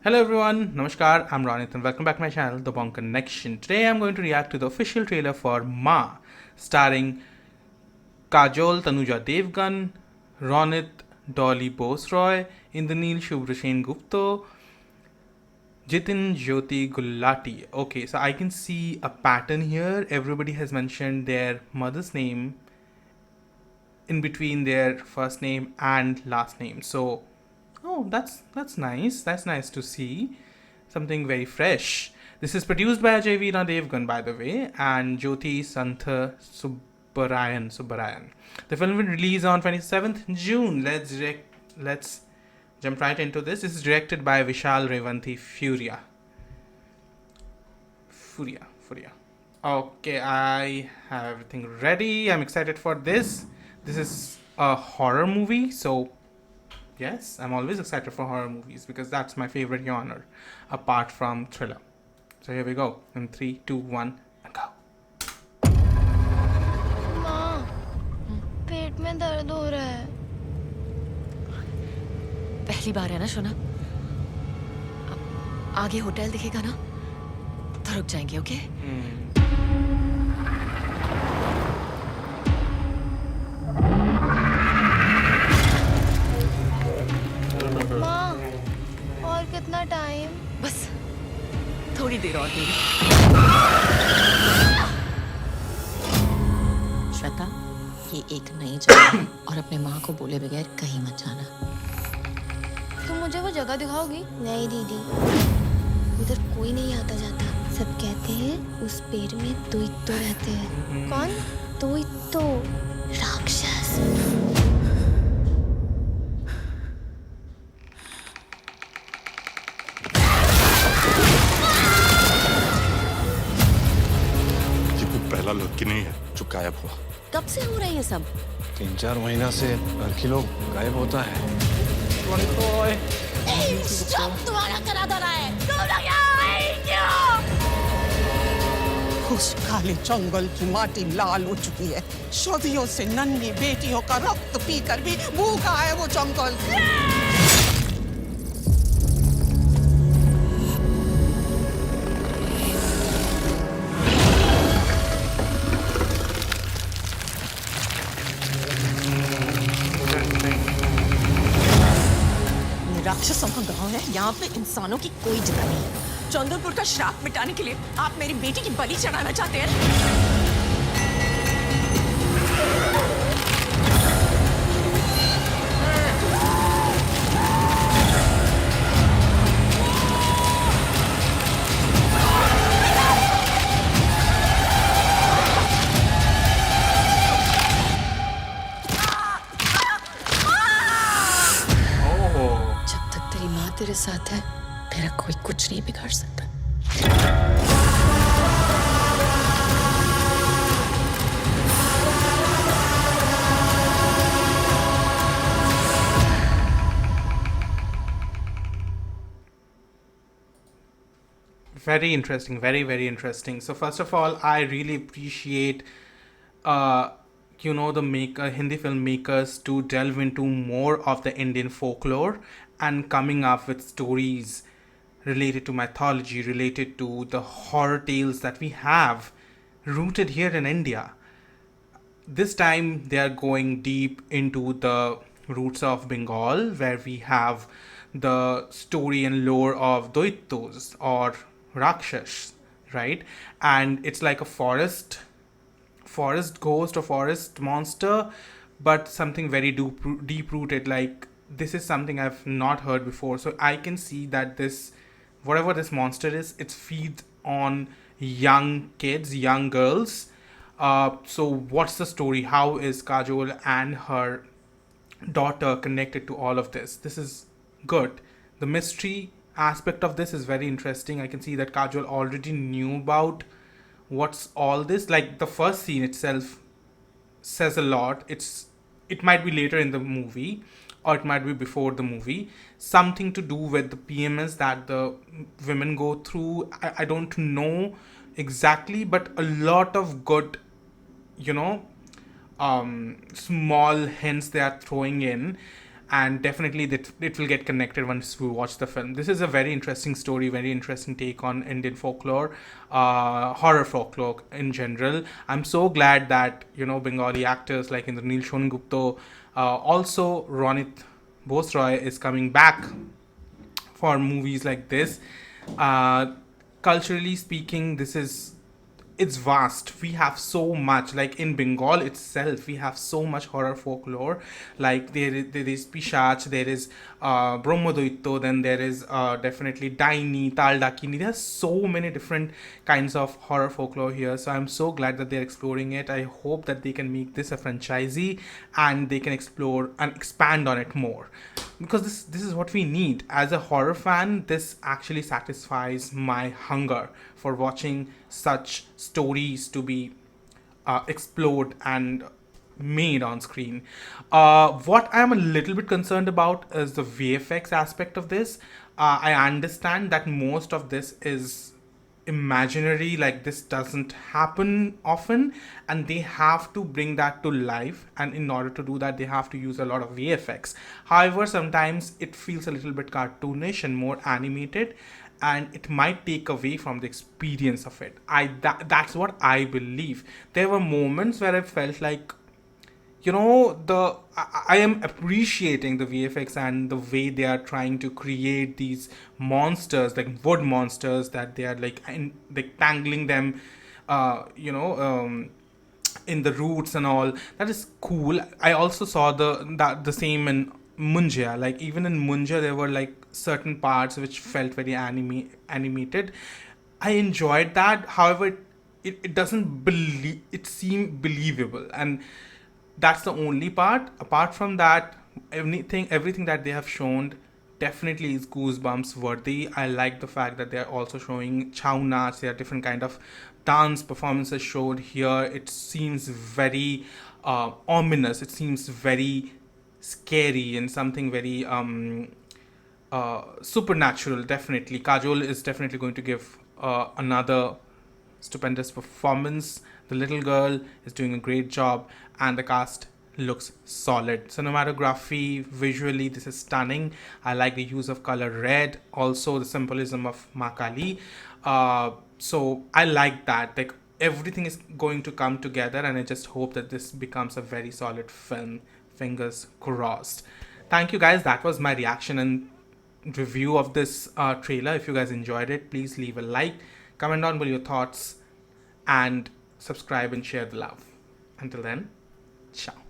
Hello everyone, Namaskar, I'm Ronit and welcome back to my channel, The Bong Connection. Today I'm going to react to the official trailer for MAA, starring Kajol Tanuja Devgn, Ronit Dolly Boseroy, Indraneil Shubhra Sen Gupta, Jitin Jyoti Gulati. Okay, so I can see a pattern here. Everybody has mentioned their mother's name in between their first name and last name. So, oh, that's nice. That's nice to see. Something very fresh. This is produced by Ajay, Veena, Devgn, by the way, and Jyoti Santha Subbarayan. The film will release on 27th June. Let's jump right into this. This is directed by Vishal Revanti Furia. Furia. Okay, I have everything ready. I'm excited for this. This is a horror movie, so yes, I'm always excited for horror movies because that's my favorite genre, apart from thriller. So here we go. In 3, 2, 1, and go. माँ, पेट में दर्द हो रहा है। पहली बार है ना शोना? आगे होटल दिखेगा ना? तो रुक जाएंगे, ओके? माँ, और कितना टाइम? बस थोड़ी देर और देरी। श्वेता, ये एक नई जगह है और अपने माँ को बोले बगैर कहीं मत जाना। तुम मुझे वो जगह दिखाओगी? नहीं दीदी, उधर कोई नहीं आता जाता। सब कहते हैं उस पेड़ में तो रहते हैं। कौन? तो राक्षस। पहला लड़की नहीं है जो गायब हुआ। कब से हो रहा है ये सब? 3-4 महीना से लड़की लोग गायब होता है। तुम्हारा करा दो रहा है। तुम लोग यहाँ आए क्यों? उस काले जंगल की माटी लाल हो चुकी है। सदियों से नन्ही बेटियों का रक्त पीकर भी भूखा है वो जंगल। राक्षसों का गांव है, यहाँ पे इंसानों की कोई जगह नहीं। चंद्रपुर का श्राप मिटाने के लिए आप मेरी बेटी की बलि चढ़ाना चाहते हैं? तेरे साथ है, मेरा कोई कुछ नहीं बिगाड़ सकता। Very interesting, very interesting. So first of all, I really appreciate the Hindi filmmakers to delve into more of the Indian folklore and coming up with stories related to mythology, related to the horror tales that we have rooted here in India. This time they are going deep into the roots of Bengal, where we have the story and lore of Doitos or Rakshas, right? And it's like a forest ghost or forest monster, but something very deep rooted. Like, this is something I've not heard before. So I can see that whatever this monster is, it feeds on young kids, young girls. So what's the story? How is Kajol and her daughter connected to all of this? This is good. The mystery aspect of this is very interesting. I can see that Kajol already knew about what's all this. Like, the first scene itself says a lot. It might be later in the movie, or it might be before the movie. Something to do with the PMS that the women go through. I don't know exactly, but a lot of good, small hints they are throwing in. and definitely it will get connected once we watch the film. This is a very interesting story, very interesting take on Indian folklore, horror folklore in general. I'm so glad that Bengali actors like Indraneil Shubhra Sen Gupta, also Ronit Boseroy is coming back for movies like this. uh, Culturally speaking, it's vast. We have so much, like in Bengal itself we have so much horror folklore. Like there is Pishach, there is Brahmadoitto, then there is definitely Daini, Tal Dakini. There's so many different kinds of horror folklore here, so I'm so glad that they're exploring it. I hope that they can make this a franchisee and they can explore and expand on it more, because this is what we need. As a horror fan, this actually satisfies my hunger for watching such stories to be explored and made on screen. What I'm a little bit concerned about is the VFX aspect of this. I understand that most of this is imaginary, like this doesn't happen often, and they have to bring that to life, and in order to do that they have to use a lot of VFX. However, sometimes it feels a little bit cartoonish and more animated, and it might take away from the experience of it. That's what I believe. There were moments where I felt like, I am appreciating the VFX and the way they are trying to create these monsters, like wood monsters, that they are like tangling them, in the roots and all. That is cool. I also saw the same in Munja. Like even in Munja, there were like certain parts which felt very animated. I enjoyed that. However, it doesn't believe it seemed believable, and that's the only part. Apart from that, everything that they have shown definitely is goosebumps worthy. I like the fact that they are also showing chow nach. There are different kind of dance performances showed here. It seems very ominous. It seems very scary and something very supernatural. Definitely Kajol is definitely going to give another stupendous performance. The little girl is doing a great job, and the cast looks solid. Cinematography, visually, this is stunning. I like the use of color red, also the symbolism of Ma Kali. So I like that. Like everything is going to come together, and I just hope that this becomes a very solid film. Fingers crossed. Thank you guys. That was my reaction and review of this trailer. If you guys enjoyed it, please leave a like, comment down below your thoughts, and subscribe and share the love. Until then, ciao.